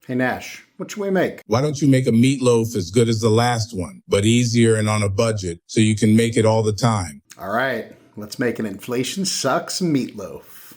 Hey Nash, what should we make? Why don't you make a meatloaf as good as the last one, but easier and on a budget so you can make it all the time? All right, let's make an inflation sucks meatloaf.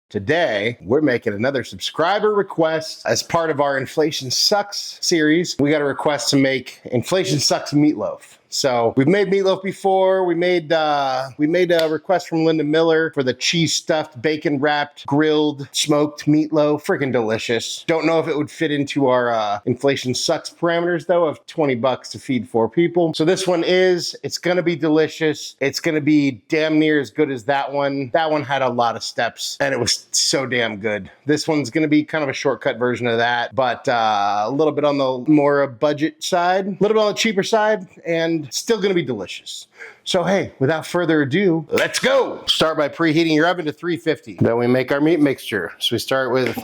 Today, we're making another subscriber request as part of our Inflation Sucks series. We got a request to make Inflation Sucks meatloaf. So we've made meatloaf before. We made a request from Linda Miller for the cheese stuffed, bacon wrapped, grilled, smoked meatloaf. Freaking delicious. Don't know if it would fit into our Inflation Sucks parameters though of $20 to feed 4 people. So this one it's gonna be delicious. It's gonna be damn near as good as that one. That one had a lot of steps and it was so damn good. This one's gonna be kind of a shortcut version of that, but a little bit on the more budget side, a little bit on the cheaper side, and still gonna be delicious. So hey, without further ado, let's go. Start by preheating your oven to 350. Then we make our meat mixture. So we start with,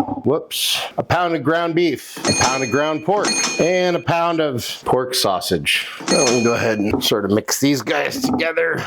a pound of ground beef, a pound of ground pork, and a pound of pork sausage. So we can go ahead and sort of mix these guys together.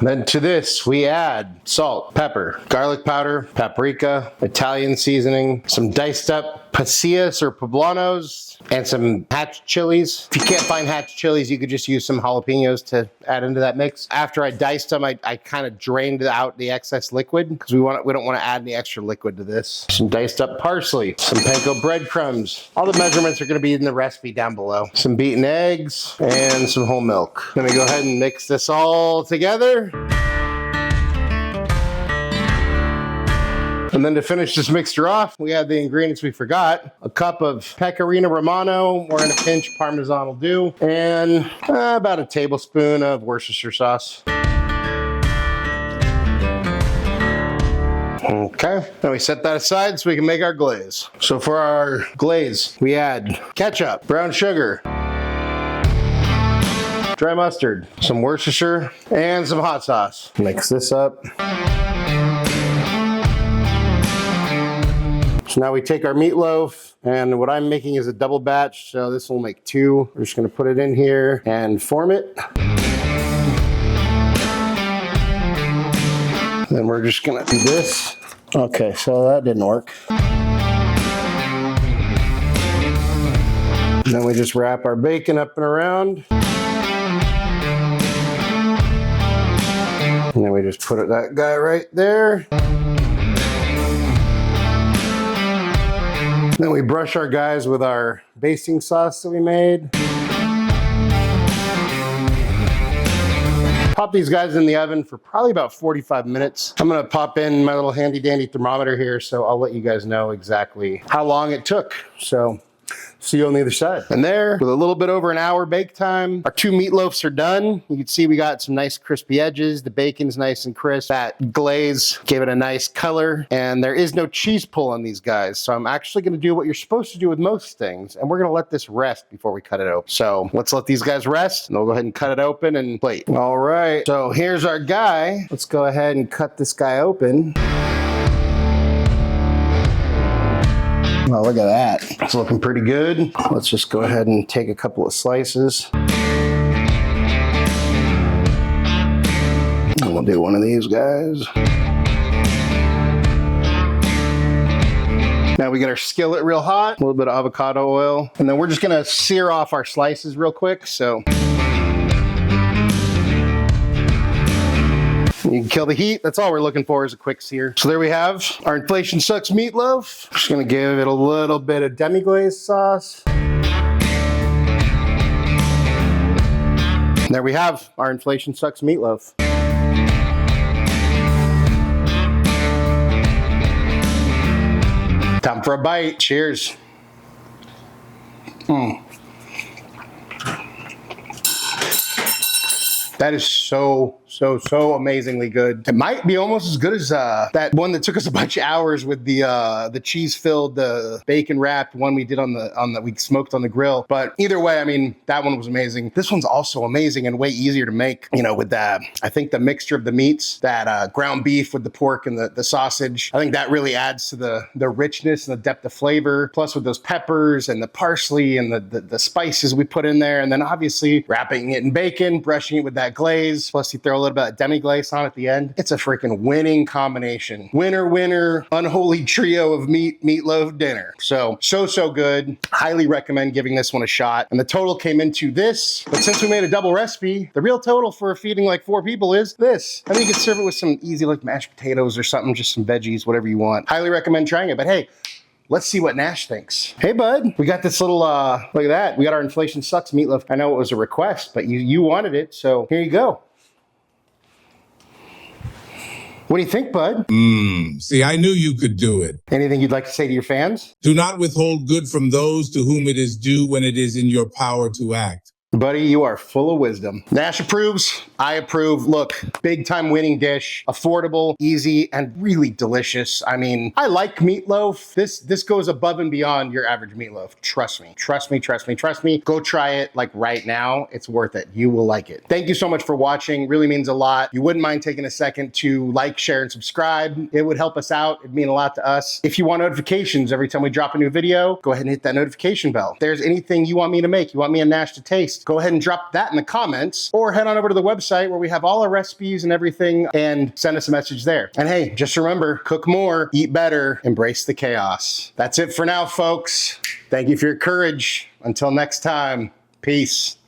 Then to this, we add salt, pepper, garlic powder, paprika, Italian seasoning, some diced up pasillas or poblanos, and some hatch chilies. If you can't find hatch chilies, you could just use some jalapenos to add into that mix. After I diced them, I kind of drained out the excess liquid because we don't want to add any extra liquid to this. Some diced up parsley, some panko breadcrumbs. All the measurements are going to be in the recipe down below. Some beaten eggs and some whole milk. Then we go ahead and mix this all together. And then to finish this mixture off, we add the ingredients we forgot. A cup of Pecorino Romano, or in a pinch, Parmesan will do. And about a tablespoon of Worcestershire sauce. Okay, now we set that aside so we can make our glaze. So for our glaze, we add ketchup, brown sugar, dry mustard, some Worcestershire, and some hot sauce. Mix this up. So now we take our meatloaf, and what I'm making is a double batch, so this will make 2. We're just gonna put it in here and form it. Then we're just gonna do this. Okay, so that didn't work. Then we just wrap our bacon up and around. And then we just put that guy right there. Then we brush our guys with our basting sauce that we made. Pop these guys in the oven for probably about 45 minutes. I'm gonna pop in my little handy dandy thermometer here, so I'll let you guys know exactly how long it took. So see you on the other side. And there, with a little bit over an hour bake time, our 2 meatloafs are done. You can see we got some nice crispy edges. The bacon's nice and crisp. That glaze gave it a nice color. And there is no cheese pull on these guys. So I'm actually gonna do what you're supposed to do with most things. And we're gonna let this rest before we cut it open. So let's let these guys rest, and we'll go ahead and cut it open and plate. All right, so here's our guy. Let's go ahead and cut this guy open. Oh, look at that. It's looking pretty good. Let's just go ahead and take a couple of slices. And we'll do one of these guys. Now we get our skillet real hot, a little bit of avocado oil, and then we're just gonna sear off our slices real quick, so. You can kill the heat. That's all we're looking for is a quick sear. So there we have our Inflation Sucks meatloaf. Just gonna give it a little bit of demi-glaze sauce. There we have our Inflation Sucks meatloaf. Time for a bite. Cheers. That is so so amazingly good. It might be almost as good as that one that took us a bunch of hours with the cheese-filled, bacon-wrapped one we did we smoked on the grill. But either way, I mean, that one was amazing. This one's also amazing and way easier to make, you know, with that, I think the mixture of the meats, that ground beef with the pork and the sausage, I think that really adds to the richness and the depth of flavor. Plus with those peppers and the parsley and the spices we put in there. And then obviously wrapping it in bacon, brushing it with that glaze. Plus you throw a little bit of demi-glace on at the end. It's a freaking winning combination. Winner, unholy trio of meatloaf dinner. So good. Highly recommend giving this one a shot. And the total came into this, but since we made a double recipe, the real total for feeding like 4 people is this. I think you can serve it with some easy like mashed potatoes or something, just some veggies, whatever you want. Highly recommend trying it. But hey, let's see what Nash thinks. Hey, bud, we got this little, look at that. We got our Inflation Sucks meatloaf. I know it was a request, but you wanted it, so here you go. What do you think, bud? See, I knew you could do it. Anything you'd like to say to your fans? Do not withhold good from those to whom it is due when it is in your power to act. Buddy, you are full of wisdom. Nash approves. I approve. Look, big time winning dish, affordable, easy, and really delicious. I mean, I like meatloaf. This goes above and beyond your average meatloaf. Trust me. Trust me, trust me, trust me. Go try it like right now. It's worth it. You will like it. Thank you so much for watching. Really means a lot. You wouldn't mind taking a second to like, share, and subscribe. It would help us out. It'd mean a lot to us. If you want notifications every time we drop a new video, go ahead and hit that notification bell. If there's anything you want me to make, you want me and Nash to taste, go ahead and drop that in the comments, or head on over to the website where we have all our recipes and everything and send us a message there. And hey, just remember, cook more, eat better, embrace the chaos. That's it for now, folks. Thank you for your courage. Until next time, peace.